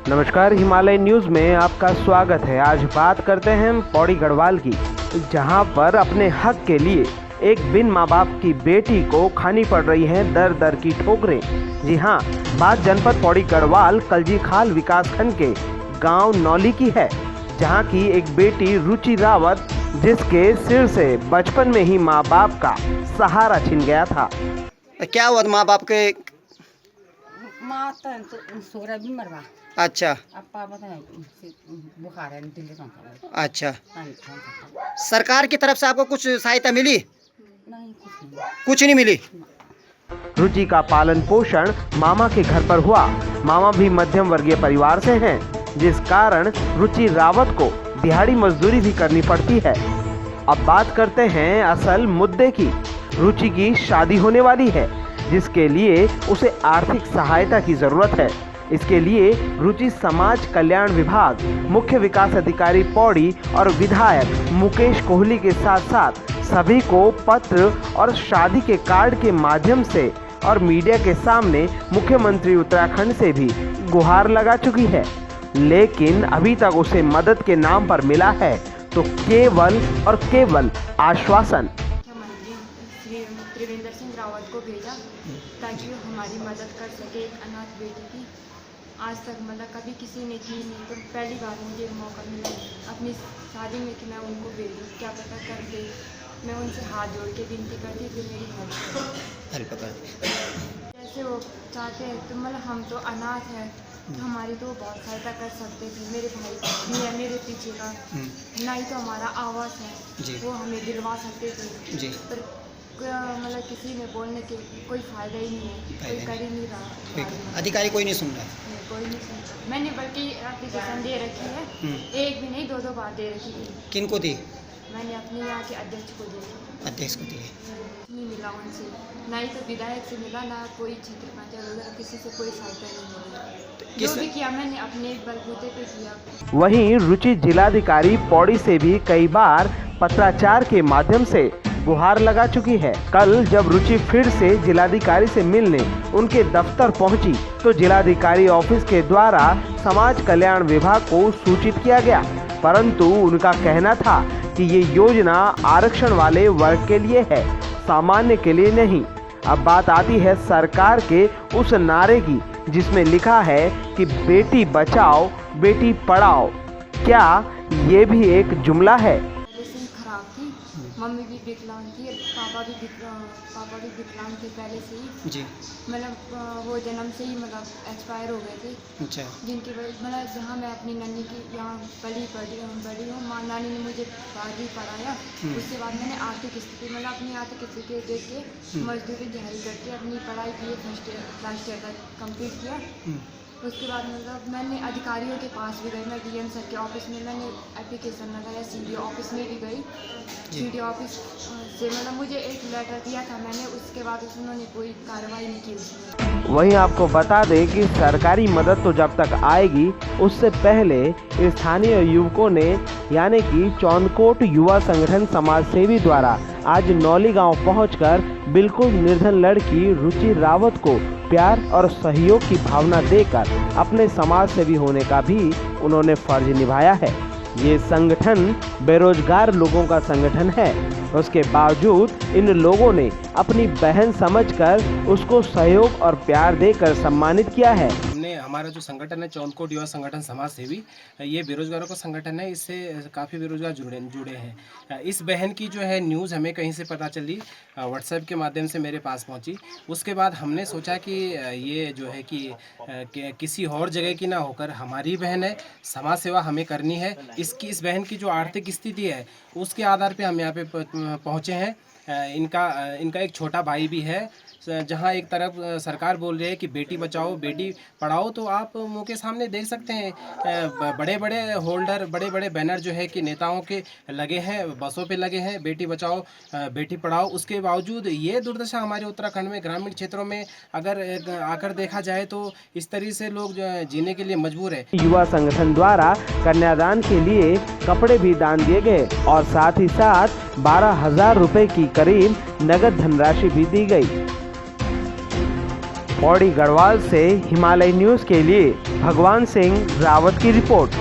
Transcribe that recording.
नमस्कार, हिमालय न्यूज में आपका स्वागत है। आज बात करते हैं पौड़ी गढ़वाल की, जहां पर अपने हक के लिए एक बिन माँ बाप की बेटी को खानी पड़ रही है दर दर की ठोकरें। जी हां, बात जनपद पौड़ी गढ़वाल कलजी खाल विकासखंड के गांव नौली की है, जहां की एक बेटी रुचि रावत, जिसके सिर से बचपन में ही माँ बाप का सहारा छिन गया था। क्या हुआ माँ बाप के? माँ तो सोरा भी मरवा। अच्छा। अब पापा बुखार है, दिल्ली का। अच्छा, सरकार की तरफ से आपको कुछ सहायता मिली? नहीं, कुछ नहीं मिली। रुचि का पालन पोषण मामा के घर पर हुआ। मामा भी मध्यम वर्गीय परिवार से हैं, जिस कारण रुचि रावत को दिहाड़ी मजदूरी भी करनी पड़ती है। अब बात करते हैं असल मुद्दे की। रुचि की शादी होने वाली है, जिसके लिए उसे आर्थिक सहायता की जरूरत है। इसके लिए रुचि समाज कल्याण विभाग, मुख्य विकास अधिकारी पौड़ी और विधायक मुकेश कोहली के साथ साथ सभी को पत्र और शादी के कार्ड के माध्यम से और मीडिया के सामने मुख्यमंत्री उत्तराखंड से भी गुहार लगा चुकी है, लेकिन अभी तक उसे मदद के नाम पर मिला है तो केवल और केवल आश्वासन। मुख्यमंत्री श्री त्रिवेंद्र सिंह रावत को भेजा ताकि वो हमारी मदद कर सके एक अनाथ बेटी की। आज तक मतलब कभी किसी ने की नहीं, तो पहली बार मुझे मौका मिला अपनी शादी में कि मैं उनको भेजूँ। क्या पता कर दे। मैं उनसे हाथ जोड़ के विनती करती कि मेरी हेल्प कर। जैसे वो चाहते हैं तो मतलब हम तो अनाथ हैं, तो हमारी तो बहुत सहायता कर सकते थे। मेरे भाई भी है मेरे पीछे का, ना ही तो हमारा आवाज़ है वो हमें दिलवा सकते थे, पर मतलब किसी ने बोलने के कोई फायदा ही नहीं है, कोई कर ही नहीं रहा। अधिकारी कोई नहीं सुन रहा है। कोई नहीं सुन रहा। मैंने बल्कि एप्लीकेशन दे रखी है, एक भी नहीं दो बार दे रखी थी। किन को दी? मैंने अपने यहाँ के अध्यक्ष को दी। अध्यक्ष को दी? नहीं मिला उनसे, ना ही तो विधायक से मिला, ना कोई क्षेत्र पंचायत वगैरह किसी से कोई सहायता नहीं मिली। जो भी किया मैंने अपने बलबूते पे किया। वहीं रुचि जिलाधिकारी पौड़ी से भी कई बार पत्राचार के माध्यम से गुहार लगा चुकी है। कल जब रुचि फिर से जिलाधिकारी से मिलने उनके दफ्तर पहुंची, तो जिलाधिकारी ऑफिस के द्वारा समाज कल्याण विभाग को सूचित किया गया, परंतु उनका कहना था कि ये योजना आरक्षण वाले वर्ग के लिए है, सामान्य के लिए नहीं। अब बात आती है सरकार के उस नारे की, जिसमें लिखा है कि बेटी बचाओ बेटी पढ़ाओ। क्या ये भी एक जुमला है? खराब थी, मम्मी भी विकलांग थी, पापा भी विकलांग थे पहले से ही जी। मतलब वो जन्म से ही मतलब एक्सपायर हो गए थे। अच्छा। जिनकी वजह मतलब जहाँ मैं अपनी नानी की यहाँ बड़ी हूँ, माँ नानी ने मुझे 12वीं पढ़ाया। उसके बाद मैंने आर्थिक स्थिति मतलब अपनी आर्थिक स्थिति देख के मजदूरी दिहाड़ी करके अपनी पढ़ाई की लास्ट ईयर तक कम्प्लीट किया। उसके बाद मतलब मैंने अधिकारियों के पास भी गई, मैं डीएम सर के ऑफिस में मैंने एप्लीकेशन लगाया, सीडीओ ऑफिस में भी गई। सीडीओ ऑफिस से मतलब मुझे एक लेटर दिया था मैंने, उसके बाद उन्होंने कोई कार्रवाई नहीं की उसमें। वहीं आपको बता दें कि सरकारी मदद तो जब तक आएगी, उससे पहले स्थानीय युवकों ने यानी कि चौनकोट युवा संगठन समाज सेवी द्वारा आज नौली गांव पहुंचकर बिल्कुल निर्धन लड़की रुचि रावत को प्यार और सहयोग की भावना देकर अपने समाज सेवी होने का भी उन्होंने फर्ज निभाया है। ये संगठन बेरोजगार लोगों का संगठन है, उसके बावजूद इन लोगों ने अपनी बहन समझकर उसको सहयोग और प्यार देकर सम्मानित किया है। हमारा जो संगठन है चौनकोट युवा संगठन समाज सेवी, ये बेरोजगारों का संगठन है। इससे काफ़ी बेरोजगार जुड़े हैं। इस बहन की जो है न्यूज़ हमें कहीं से पता चली, व्हाट्सएप के माध्यम से मेरे पास पहुंची। उसके बाद हमने सोचा कि ये जो है कि किसी और जगह की ना होकर हमारी बहन है, समाज सेवा हमें करनी है। इस बहन की जो आर्थिक स्थिति है उसके आधार पर हम यहाँ पे पहुँचे हैं। इनका एक छोटा भाई भी है। जहाँ एक तरफ सरकार बोल रही है कि बेटी बचाओ बेटी पढ़ाओ, तो आप मुँह के सामने देख सकते हैं बड़े बड़े होल्डर, बड़े बड़े बैनर जो है कि नेताओं के लगे हैं, बसों पे लगे हैं, बेटी बचाओ बेटी पढ़ाओ। उसके बावजूद ये दुर्दशा हमारे उत्तराखंड में ग्रामीण क्षेत्रों में अगर आकर देखा जाए तो इस तरह से लोग जीने के लिए मजबूर है। युवा संगठन द्वारा कन्यादान के लिए कपड़े भी दान दिए गए और साथ ही साथ 12,000 रुपए की करीब नगद धनराशि भी दी गई। पौड़ी गढ़वाल से हिमालय न्यूज़ के लिए भगवान सिंह रावत की रिपोर्ट।